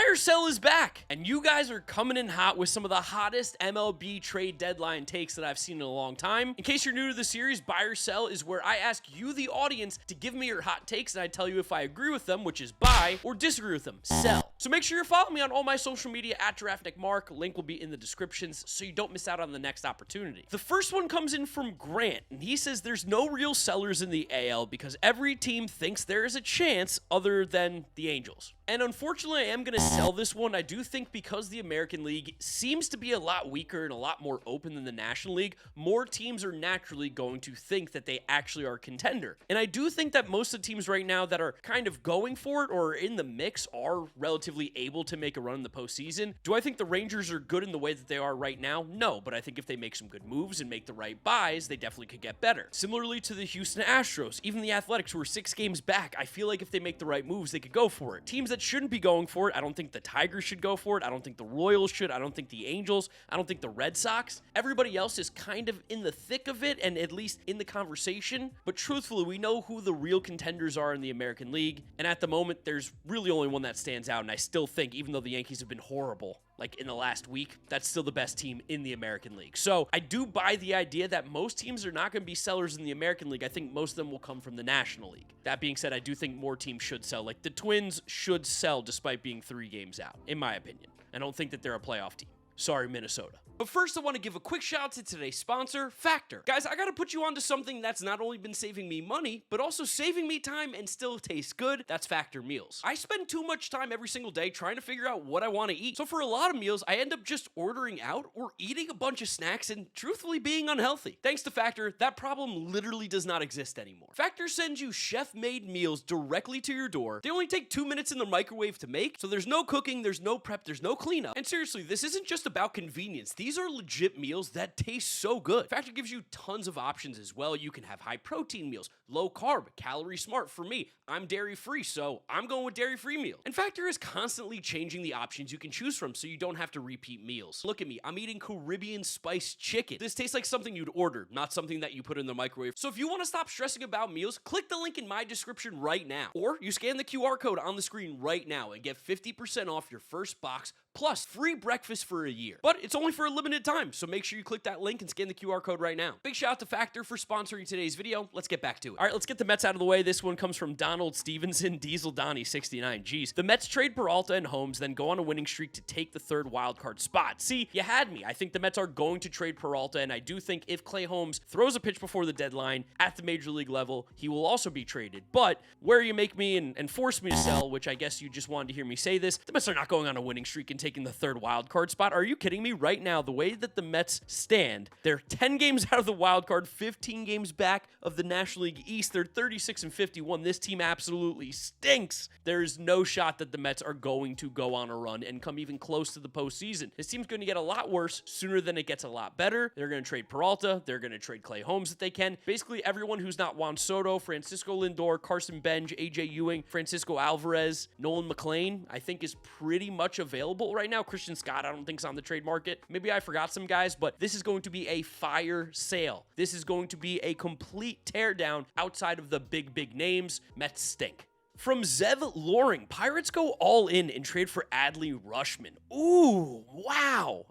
or sell is back, and you guys are coming in hot with some of the hottest MLB trade deadline takes that I've seen in a long time. In case you're new to the series, buy or sell is where I ask you, the audience, to give me your hot takes, and I tell you if I agree with them, which is buy, or disagree with them, sell. So make sure you're following me on all my social media at DraftNickMark. Link will be in the descriptions so you don't miss out on the next opportunity. The first one comes in from Grant, and he says there's no real sellers in the AL because every team thinks there is a chance other than the Angels. And unfortunately, I am going to sell this one. I do think because the American League seems to be a lot weaker and a lot more open than the National League, more teams are naturally going to think that they actually are a contender. And I do think that most of the teams right now that are kind of going for it or in the mix are relatively able to make a run in the postseason. Do I think the Rangers are good in the way that they are right now? No, but I think if they make some good moves and make the right buys, they definitely could get better. Similarly to the Houston Astros, even the Athletics, who are 6 games back, I feel like if they make the right moves, they could go for it. Teams that shouldn't be going for it, I don't think the Tigers should go for it. I don't think the Royals should. I don't think the Angels. I don't think the Red Sox. Everybody else is kind of in the thick of it and at least in the conversation. But truthfully, we know who the real contenders are in the American League. And at the moment, there's really only one that stands out. And I still think, even though the Yankees have been horrible, like in the last week, that's still the best team in the American League. So I do buy the idea that most teams are not going to be sellers in the American League. I think most of them will come from the National League. That being said, I do think more teams should sell. Like the Twins should sell despite being 3 games out, in my opinion. I don't think that they're a playoff team. Sorry, Minnesota. But first, I want to give a quick shout out to today's sponsor, Factor. Guys, I got to put you onto something that's not only been saving me money, but also saving me time and still tastes good. That's Factor meals. I spend too much time every single day trying to figure out what I want to eat. So for a lot of meals, I end up just ordering out or eating a bunch of snacks and truthfully being unhealthy. Thanks to Factor, that problem literally does not exist anymore. Factor sends you chef-made meals directly to your door. They only take 2 minutes in the microwave to make, so there's no cooking, there's no prep, there's no cleanup. And seriously, this isn't just about convenience. These are legit meals that taste so good. Factor gives you tons of options as well. You can have high protein meals, low carb, calorie smart. For me, I'm dairy free, so I'm going with dairy free meal. And Factor is constantly changing the options you can choose from so you don't have to repeat meals. Look at me, I'm eating Caribbean spiced chicken. This tastes like something you'd order, not something that you put in the microwave. So if you want to stop stressing about meals, click the link in my description right now. Or you scan the QR code on the screen right now and get 50% off your first box plus free breakfast for a year. But it's only for a limited time, so make sure you click that link and scan the QR code right now. Big shout out to Factor for sponsoring today's video. Let's get back to it. All right, let's get the Mets out of the way. This one comes from Donald Stevenson, Diesel Donnie 69. Geez. The Mets trade Peralta and Holmes, then go on a winning streak to take the 3rd wildcard spot. See, you had me. I think the Mets are going to trade Peralta, and I do think if Clay Holmes throws a pitch before the deadline at the major league level, he will also be traded. But where you make me and force me to sell, which I guess you just wanted to hear me say this, the Mets are not going on a winning streak and taking the 3rd wildcard spot. Are you kidding me? Right now, the way that the Mets stand, they're 10 games out of the wild card, 15 games back of the National League East. They're 36-51. This team absolutely stinks. There's no shot that the Mets are going to go on a run and come even close to the postseason. This team's going to get a lot worse sooner than it gets a lot better. They're going to trade Peralta. They're going to trade Clay Holmes if they can. Basically, everyone who's not Juan Soto, Francisco Lindor, Carson Benj, AJ Ewing, Francisco Alvarez, Nolan McLean, I think is pretty much available right now. Christian Scott, I don't think is on the trade market. Maybe I forgot some guys, but this is going to be a fire sale. This is going to be a complete teardown outside of the big names. Mets stink. From Zev Loring, Pirates go all in and trade for Adley Rutschman. Ooh, wow.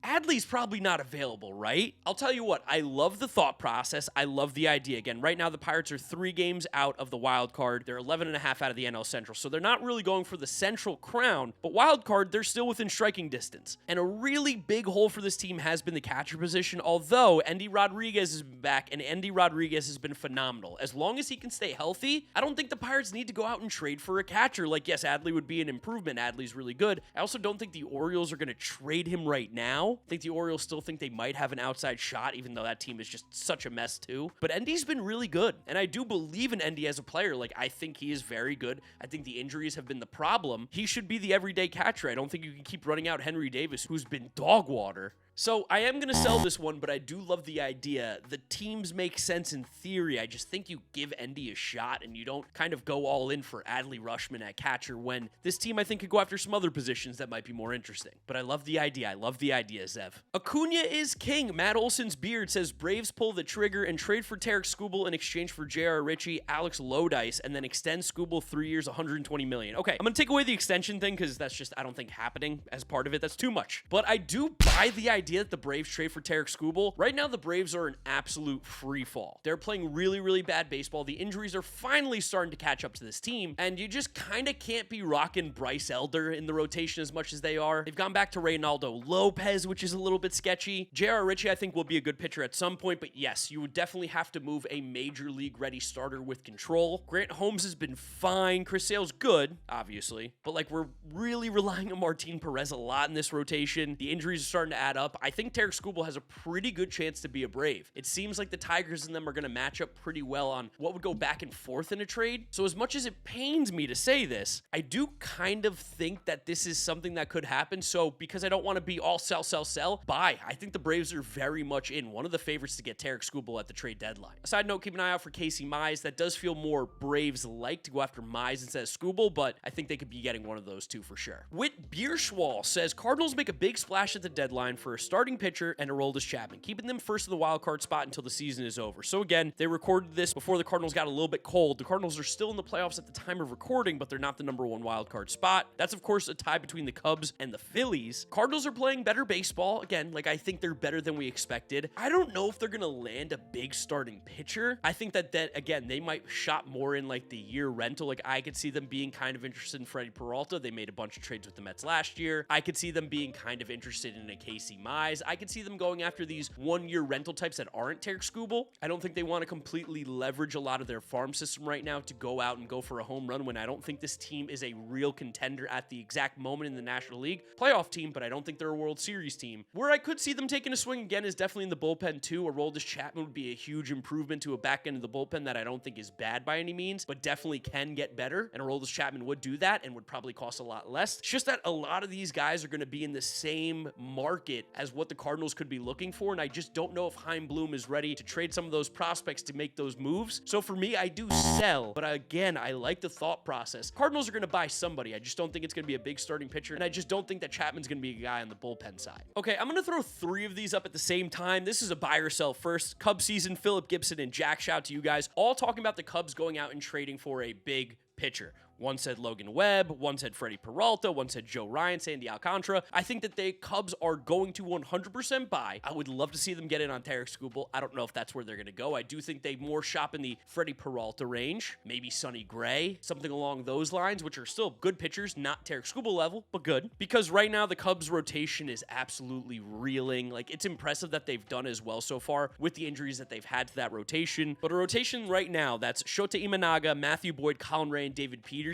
Adley's probably not available, right? I'll tell you what, I love the thought process. I love the idea. Again, right now the Pirates are 3 games out of the wild card. They're 11.5 out of the NL Central, so they're not really going for the Central crown, but wild card, they're still within striking distance. And a really big hole for this team has been the catcher position, although Endy Rodriguez has been back, and Endy Rodriguez has been phenomenal. As long as he can stay healthy, I don't think the Pirates need to go out and trade for a catcher. Like, yes, Adley would be an improvement. Adley's really good. I also don't think the Orioles are going to trade him right now. I think the Orioles still think they might have an outside shot, even though that team is just such a mess too. But Endy's been really good, and I do believe in Endy as a player. Like, I think he is very good. I think the injuries have been the problem. He should be the everyday catcher. I don't think you can keep running out Henry Davis, who's been dog water, So I am going to sell this one, but I do love the idea. The teams make sense in theory. I just think you give Endy a shot and you don't kind of go all in for Adley Rutschman at catcher when this team I think could go after some other positions that might be more interesting. But I love the idea. I love the idea, Zev. Acuna is king. Matt Olson's beard says Braves pull the trigger and trade for Tarek Skubal in exchange for J.R. Ritchie, Alex Lodice, and then extend Skubal 3 years, $120 million. Okay, I'm going to take away the extension thing because that's just, I don't think, happening as part of it. That's too much. But I do buy the idea that the Braves trade for Tarek Skubal. Right now, the Braves are an absolute free fall. They're playing really, really bad baseball. The injuries are finally starting to catch up to this team, and you just kind of can't be rocking Bryce Elder in the rotation as much as they are. They've gone back to Reynaldo Lopez, which is a little bit sketchy. J.R. Ritchie, I think, will be a good pitcher at some point, but yes, you would definitely have to move a major league ready starter with control. Grant Holmes has been fine. Chris Sale's good, obviously, but like we're really relying on Martin Perez a lot in this rotation. The injuries are starting to add up. I think Tarek Skubal has a pretty good chance to be a Brave. It seems like the Tigers and them are going to match up pretty well on what would go back and forth in a trade. So as much as it pains me to say this, I do kind of think that this is something that could happen. So because I don't want to be all sell, buy. I think the Braves are very much in one of the favorites to get Tarek Skubal at the trade deadline. A side note, keep an eye out for Casey Mize. That does feel more Braves-like to go after Mize instead of Skubal, but I think they could be getting one of those two for sure. Whit Bierschwal says Cardinals make a big splash at the deadline for a starting pitcher and Aroldis Chapman, keeping them first in the wild card spot until the season is over. So again, they recorded this before the Cardinals got a little bit cold. The Cardinals are still in the playoffs at the time of recording, but they're not the number one wild card spot. That's of course a tie between the Cubs and the Phillies. Cardinals are playing better baseball. Again, like I think they're better than we expected. I don't know if they're gonna land a big starting pitcher. I think that again, they might shop more in like the year rental. Like I could see them being kind of interested in Freddie Peralta. They made a bunch of trades with the Mets last year. I could see them being kind of interested in a Casey Mize. I could see them going after these 1 year rental types that aren't Tarek Skubal. I don't think they want to completely leverage a lot of their farm system right now to go out and go for a home run when I don't think this team is a real contender at the exact moment in the National League. Playoff team, but I don't think they're a World Series team. Where I could see them taking a swing again is definitely in the bullpen too. Aroldis Chapman would be a huge improvement to a back end of the bullpen that I don't think is bad by any means, but definitely can get better. And Aroldis Chapman would do that and would probably cost a lot less. It's just that a lot of these guys are going to be in the same market as what the Cardinals could be looking for, and I just don't know if Chaim Bloom is ready to trade some of those prospects to make those moves. So for me, I do sell, but again, I like the thought process. Cardinals are going to buy somebody. I just don't think it's going to be a big starting pitcher, and I just don't think that Chapman's going to be a guy on the bullpen side. Okay, I'm going to throw 3 of these up at the same time. This is a buy or sell first. Cubs season, Philip Gibson and Jack, shout to you guys, all talking about the Cubs going out and trading for a big pitcher. One said Logan Webb, one said Freddie Peralta, one said Joe Ryan, Sandy Alcantara. I think that the Cubs are going to 100% buy. I would love to see them get in on Tarek Skubal. I don't know if that's where they're going to go. I do think they more shop in the Freddie Peralta range, maybe Sonny Gray, something along those lines, which are still good pitchers, not Tarek Skubal level, but good. Because right now the Cubs rotation is absolutely reeling. Like, it's impressive that they've done as well so far with the injuries that they've had to that rotation. But a rotation right now that's Shota Imanaga, Matthew Boyd, Colin Ray, and David Peterson.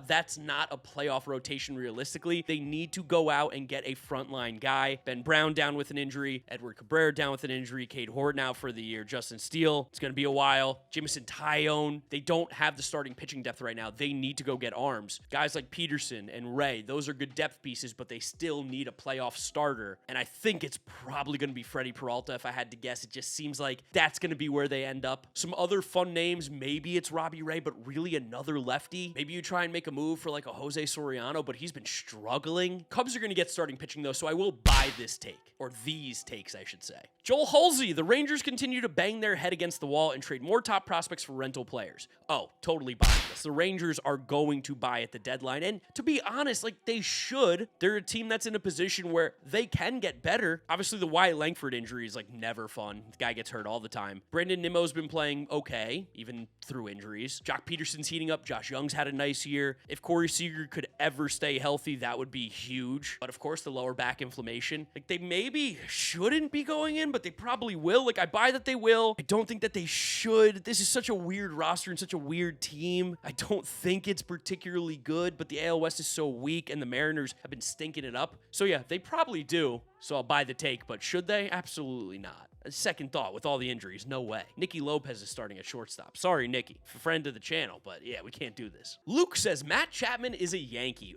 That's not a playoff rotation realistically. They need to go out and get a frontline guy. Ben Brown down with an injury. Edward Cabrera down with an injury. Cade Horton out for the year. Justin Steele, it's going to be a while. Jamison Tyone. They don't have the starting pitching depth right now. They need to go get arms. Guys like Peterson and Ray, those are good depth pieces, but they still need a playoff starter. And I think it's probably going to be Freddie Peralta. If I had to guess, it just seems like that's going to be where they end up. Some other fun names. Maybe it's Robbie Ray, but really another lefty. Maybe you try and make a move for like a Jose Soriano, but he's been struggling. Cubs are going to get starting pitching though, so I will buy this take, or these takes, I should say. Joel Halsey, the Rangers continue to bang their head against the wall and trade more top prospects for rental players. Oh, totally buying this. The Rangers are going to buy at the deadline, and to be honest, like they should. They're a team that's in a position where they can get better. Obviously, the Wyatt Langford injury is like never fun. The guy gets hurt all the time. Brandon Nimmo's been playing okay, even through injuries. Jock Peterson's heating up. Josh Young's had a nice year. If Corey Seager could ever stay healthy, that would be huge. But of course, the lower back inflammation. Like they maybe shouldn't be going in, but they probably will. Like I buy that they will. I don't think that they should. This is such a weird roster and such a weird team. I don't think it's particularly good, but the AL West is so weak and the Mariners have been stinking it up. So yeah, they probably do. So I'll buy the take, but should they? Absolutely not. second thought with all the injuries. No way. Nicky Lopez is starting at shortstop. Sorry, Nicky. Friend of the channel, but yeah, we can't do this. Luke says Matt Chapman is a Yankee.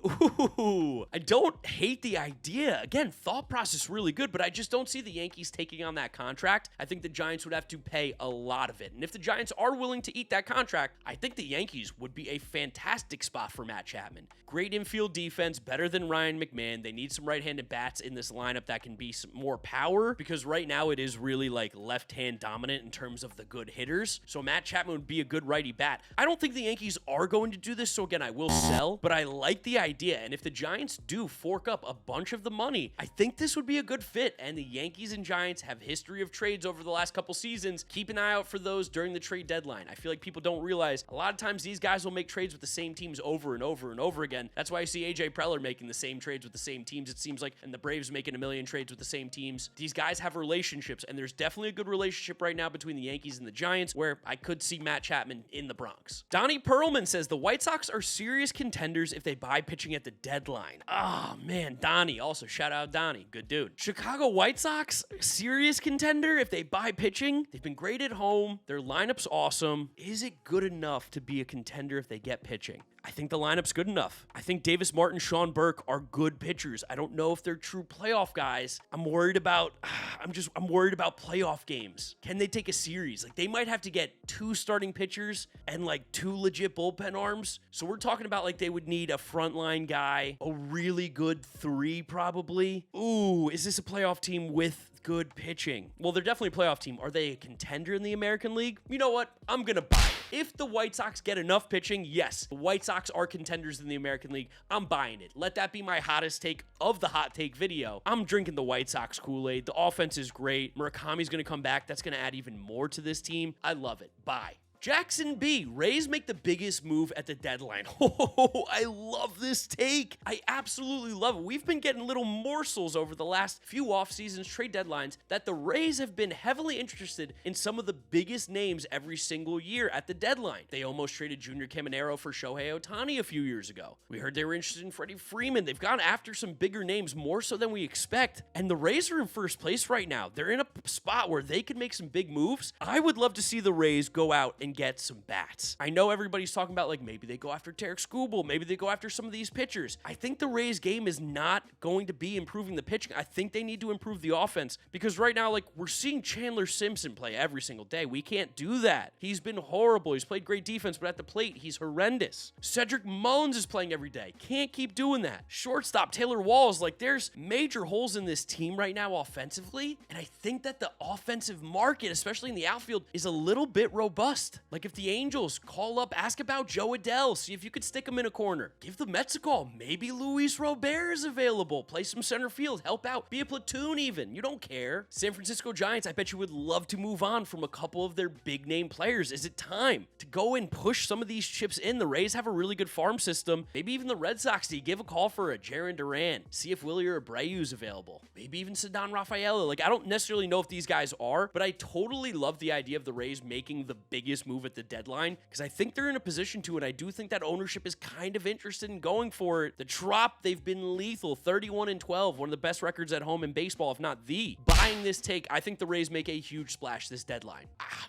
Ooh, I don't hate the idea. Again, thought process really good, but I just don't see the Yankees taking on that contract. I think the Giants would have to pay a lot of it. And if the Giants are willing to eat that contract, I think the Yankees would be a fantastic spot for Matt Chapman. Great infield defense, better than Ryan McMahon. They need some right-handed bats in this lineup that can be some more power, because right now it is really like left-hand dominant in terms of the good hitters. So Matt Chapman would be a good righty bat. I don't think the Yankees are going to do this, so again, I will sell, but I like the idea. And if the Giants do fork up a bunch of the money, I think this would be a good fit. And the Yankees and Giants have history of trades over the last couple seasons. Keep an eye out for those during the trade deadline. I feel like people don't realize a lot of times these guys will make trades with the same teams over and over and over again. That's why I see AJ Preller making the same trades with the same teams, it seems like, and the Braves making a million trades with the same teams. These guys have relationships, and there's definitely a good relationship right now between the Yankees and the Giants, where I could see Matt Chapman in the Bronx. Donnie Perlman says the White Sox are serious contenders if they buy pitching at the deadline. Oh man, Donnie. Also, shout out Donnie. Good dude. Chicago White Sox, serious contender if they buy pitching? They've been great at home. Their lineup's awesome. Is it good enough to be a contender if they get pitching? I think the lineup's good enough. I think Davis Martin, Sean Burke are good pitchers. I don't know if they're true playoff guys. I'm worried about playoff games. Can they take a series? Like, they might have to get 2 starting pitchers and like 2 legit bullpen arms. So we're talking about like they would need a frontline guy, a really good 3 probably. Ooh, is this a playoff team with good pitching? Well, they're definitely a playoff team. Are they a contender in the American League? You know what? I'm gonna buy it. If the White Sox get enough pitching, yes, the White Sox are contenders in the American League. I'm buying it. Let that be my hottest take of the hot take video. I'm drinking the White Sox Kool-Aid. The offense is great. Murakami's gonna come back. That's gonna add even more to this team. I love it. Bye. Jackson B. Rays make the biggest move at the deadline. Oh, I love this take. I absolutely love it. We've been getting little morsels over the last few off seasons, trade deadlines, that the Rays have been heavily interested in some of the biggest names every single year at the deadline. They almost traded Junior Caminero for Shohei Ohtani a few years ago. We heard they were interested in Freddie Freeman. They've gone after some bigger names, more so than we expect. And the Rays are in first place right now. They're in a spot where they can make some big moves. I would love to see the Rays go out and get some bats. I know everybody's talking about like maybe they go after Tarek Skubal, maybe they go after some of these pitchers. I think the Rays game is not going to be improving the pitching. I think they need to improve the offense, because right now, like, we're seeing Chandler Simpson play every single day. We can't do that. He's been horrible. He's played great defense, but at the plate, he's horrendous. Cedric Mullins is playing every day. Can't keep doing that. Shortstop Taylor Walls, like, there's major holes in this team right now offensively, and I think that the offensive market, especially in the outfield, is a little bit robust. Like, if the Angels call up, ask about Joe Adell, see if you could stick him in a corner. Give the Mets a call. Maybe Luis Robert is available. Play some center field. Help out. Be a platoon even. You don't care. San Francisco Giants, I bet you would love to move on from a couple of their big name players. Is it time to go and push some of these chips in? The Rays have a really good farm system. Maybe even the Red Sox, do you give a call for a Jarren Duran? See if Willie Abreu is available. Maybe even Ceddanne Rafaela. Like, I don't necessarily know if these guys are, but I totally love the idea of the Rays making the biggest move at the deadline, because I think they're in a position to, and I do think that ownership is kind of interested in going for it. The Trop, they've been lethal, 31-12, one of the best records at home in baseball, if not the. Buying this take, I think the Rays make a huge splash this deadline.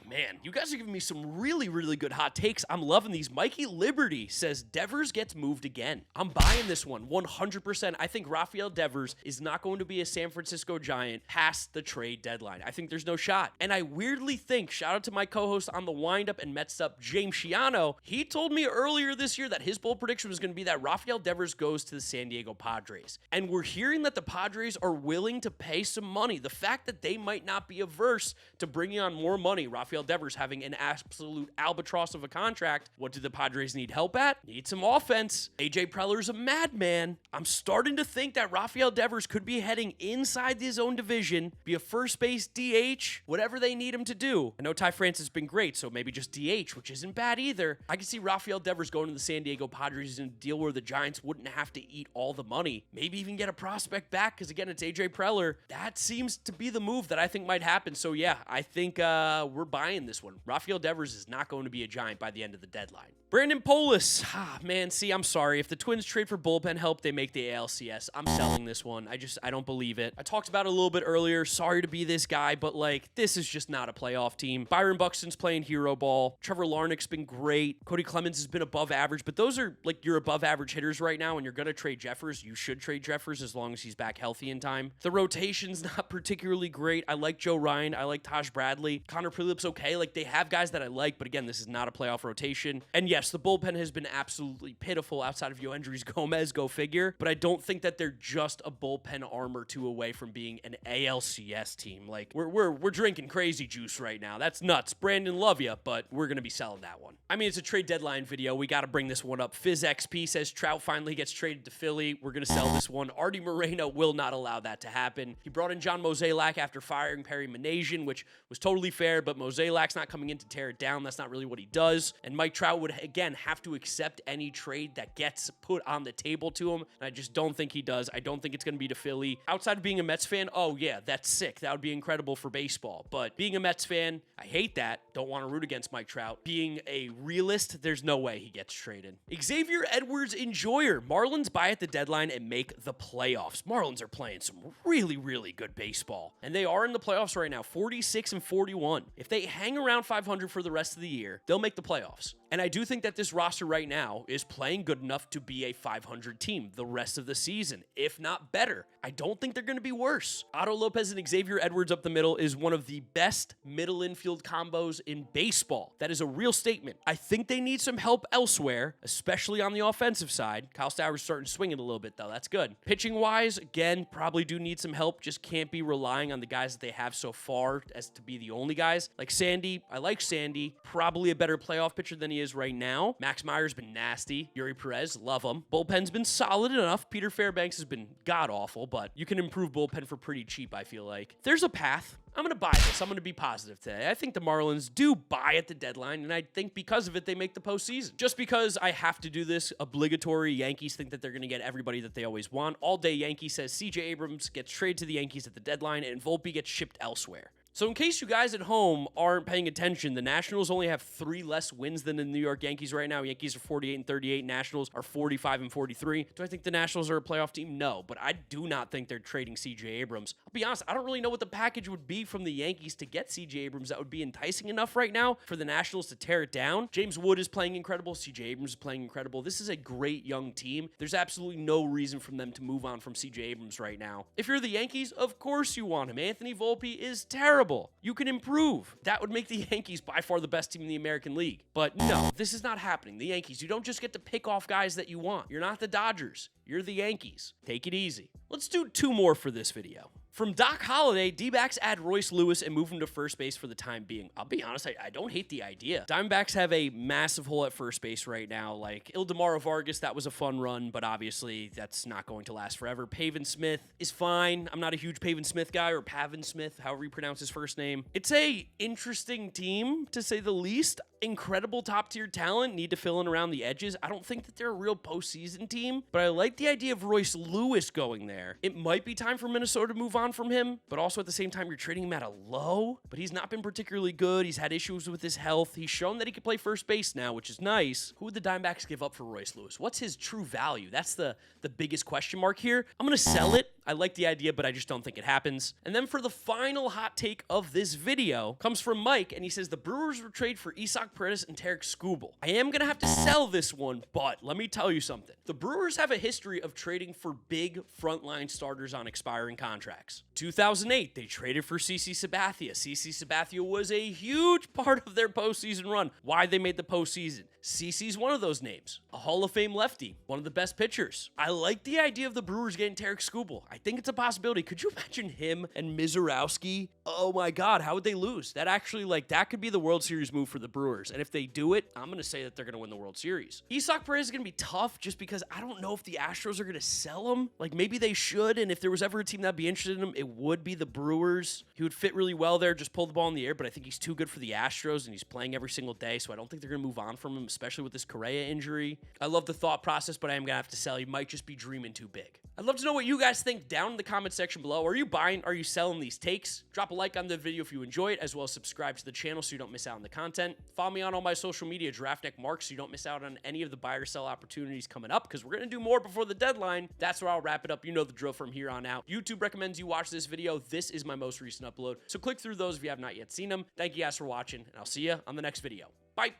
Man, you guys are giving me some really, really good hot takes. I'm loving these. Mikey Liberty says Devers gets moved again. I'm buying this one 100%. I think Rafael Devers is not going to be a San Francisco Giant past the trade deadline. I think there's no shot. And I weirdly think, shout out to my co-host on the Windup and Mets Up, James Shiano, he told me earlier this year that his bold prediction was going to be that Rafael Devers goes to the San Diego Padres. And we're hearing that the Padres are willing to pay some money. The fact that they might not be averse to bringing on more money, Rafael Devers having an absolute albatross of a contract. What do the Padres need help at? Need some offense. AJ Preller's a madman. I'm starting to think that Rafael Devers could be heading inside his own division, be a first base DH, whatever they need him to do. I know Ty France has been great, so maybe just DH, which isn't bad either. I can see Rafael Devers going to the San Diego Padres in a deal where the Giants wouldn't have to eat all the money. Maybe even get a prospect back because, again, it's AJ Preller. That seems to be the move that I think might happen. So, yeah, I think we're buying this one. Rafael Devers is not going to be a Giant by the end of the deadline. Brandon Polis. Man, see, I'm sorry. If the Twins trade for bullpen help, they make the ALCS. I'm selling this one. I don't believe it. I talked about it a little bit earlier. Sorry to be this guy, but, like, this is just not a playoff team. Byron Buxton's playing hero ball. Trevor Larnach's been great. Cody Clemens has been above average, but those are, like, your above average hitters right now, and you're going to trade Jeffers. You should trade Jeffers as long as he's back healthy in time. The rotation's not particularly great. I like Joe Ryan. I like Taj Bradley. Connor Prelip's okay. Like, they have guys that I like, but again, this is not a playoff rotation. And yes, the bullpen has been absolutely pitiful outside of Yoendrys Gomez, go figure, but I don't think that they're just a bullpen arm or two away from being an ALCS team. Like, we're drinking crazy juice right now. That's nuts. Brandon, love ya, but we're going to be selling that one. I mean, it's a trade deadline video. We got to bring this one up. FizzXP says Trout finally gets traded to Philly. We're going to sell this one. Artie Moreno will not allow that to happen. He brought in John Mozeliak after firing Perry Minasian, which was totally fair, but Mozeliak's not coming in to tear it down. That's not really what he does. And Mike Trout would, again, have to accept any trade that gets put on the table to him, and I just don't think he does. I don't think it's going to be to Philly. Outside of being a Mets fan, oh yeah, that's sick. That would be incredible for baseball. But being a Mets fan, I hate that. Don't want to root against Mike Trout. Being a realist, there's no way he gets traded. Xavier Edwards Enjoyer. Marlins buy at the deadline and make the playoffs. Marlins are playing some really, really good baseball, and they are in the playoffs right now, 46-41. If they hang around 500 for the rest of the year, they'll make the playoffs. And I do think that this roster right now is playing good enough to be a 500 team the rest of the season, if not better. I don't think they're going to be worse. Otto Lopez and Xavier Edwards up the middle is one of the best middle infield combos in baseball. That is a real statement. I think they need some help elsewhere, especially on the offensive side. Kyle Stowers starting to swing it a little bit, though. That's good. Pitching-wise, again, probably do need some help. Just can't be relying on the guys that they have so far as to be the only guys. Like Sandy, I like Sandy. Probably a better playoff pitcher than he is right now. Max Meyer's been nasty. Yuri Perez, love him. Bullpen's been solid enough. Peter Fairbanks has been god-awful, but you can improve bullpen for pretty cheap, I feel like. There's a path. I'm going to buy this. I'm going to be positive today. I think the Marlins do buy at the deadline, and I think because of it, they make the postseason. Just because I have to do this, obligatory Yankees think that they're going to get everybody that they always want. All Day Yankee says CJ Abrams gets traded to the Yankees at the deadline, and Volpe gets shipped elsewhere. So in case you guys at home aren't paying attention, the Nationals only have 3 less wins than the New York Yankees right now. Yankees are 48-38. Nationals are 45-43. Do I think the Nationals are a playoff team? No, but I do not think they're trading CJ Abrams. I'll be honest, I don't really know what the package would be from the Yankees to get CJ Abrams that would be enticing enough right now for the Nationals to tear it down. James Wood is playing incredible. CJ Abrams is playing incredible. This is a great young team. There's absolutely no reason for them to move on from CJ Abrams right now. If you're the Yankees, of course you want him. Anthony Volpe is terrible. You can improve. That would make the Yankees by far the best team in the American League. But no, this is not happening. The Yankees, you don't just get to pick off guys that you want. You're not the Dodgers. You're the Yankees. Take it easy. Let's do 2 more for this video. From Doc Holliday, D-backs add Royce Lewis and move him to first base for the time being. I'll be honest, I don't hate the idea. Diamondbacks have a massive hole at first base right now. Like, Ildemaro Vargas, that was a fun run, but obviously that's not going to last forever. Pavin Smith is fine. I'm not a huge Pavin Smith guy, or Pavin Smith, however you pronounce his first name. It's a interesting team, to say the least. Incredible top-tier talent, need to fill in around the edges. I don't think that they're a real postseason team, but I like the idea of Royce Lewis going there. It might be time for Minnesota to move on from him, but also at the same time, you're trading him at a low, but he's not been particularly good. He's had issues with his health. He's shown that he can play first base now, which is nice. Who would the Diamondbacks give up for Royce Lewis? What's his true value? That's the biggest question mark here. I'm going to sell it. I like the idea, but I just don't think it happens. And then for the final hot take of this video, comes from Mike, and he says the Brewers will trade for Isaac Paredes and Tarek Skubal. I am going to have to sell this one, but let me tell you something. The Brewers have a history of trading for big frontline starters on expiring contracts. 2008, they traded for CC Sabathia. CC Sabathia was a huge part of their postseason run. Why they made the postseason. CC's one of those names. A Hall of Fame lefty. One of the best pitchers. I like the idea of the Brewers getting Tarek Skubal. I I think it's a possibility. Could you imagine him and Mizorowski? Oh my God, how would they lose? That actually, like, that could be the World Series move for the Brewers. And if they do it, I'm going to say that they're going to win the World Series. Isak Perez is going to be tough just because I don't know if the Astros are going to sell him. Like, maybe they should. And if there was ever a team that'd be interested in him, it would be the Brewers. He would fit really well there, just pull the ball in the air. But I think he's too good for the Astros, and he's playing every single day. So I don't think they're going to move on from him, especially with this Correa injury. I love the thought process, but I am going to have to sell. He might just be dreaming too big. I'd love to know what you guys think down in the comment section below. Are you buying? Are you selling these takes? Drop a like on the video if you enjoy it, as well as subscribe to the channel so you don't miss out on the content. Follow me on all my social media, DraftNeckMark, so you don't miss out on any of the buy or sell opportunities coming up, because we're going to do more before the deadline. That's where I'll wrap it up. You know the drill from here on out. YouTube recommends you watch this video. This is my most recent upload, so click through those if you have not yet seen them. Thank you guys for watching, and I'll see you on the next video. Bye.